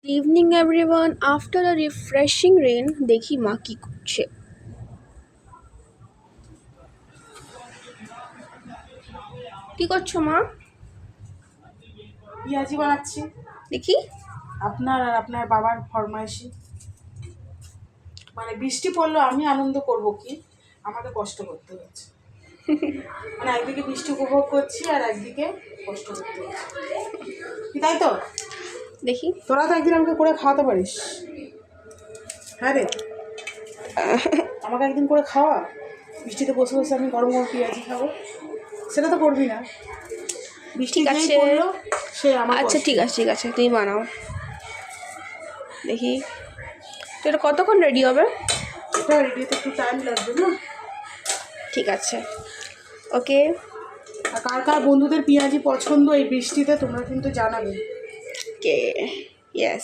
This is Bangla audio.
Evening everyone, after a refreshing rain দেখি মা কি করছে। কি করছো মা? পেঁয়াজি বানাচ্ছি দেখি। আপনার আর আপনার বাবার ফরমাইশি। মানে বৃষ্টি পড়লো আমি আনন্দ করব কি, আমাকে কষ্ট করতে হচ্ছে। মানে একদিকে বৃষ্টি উপভোগ করছি আর একদিকে কষ্ট করতে হচ্ছে, কি তাই তো? দেখি। তোরা তো একদিন আমাকে করে খাওয়াতে পারিস। হ্যাঁ রে, আমাকে একদিন করে খাওয়া। বৃষ্টিতে বসে বসে আমি গরম গরম পেঁয়াজি খাবো, সেটা তো করবি না। বৃষ্টি ঠিক যেই আছে। পড়লো সে আমার আচ্ছা কষ্ট। ঠিক আছে ঠিক আছে, তুমি বানাও দেখি। তো এটা কতক্ষণ রেডি হবে? এটা রেডি হতে একটু টাইম লাগবে না? ঠিক আছে, ওকে। আর কার কার বন্ধুদের পেঁয়াজি পছন্দ এই বৃষ্টিতে তোমরা কিন্তু জানাবে। কে? ইয়েস।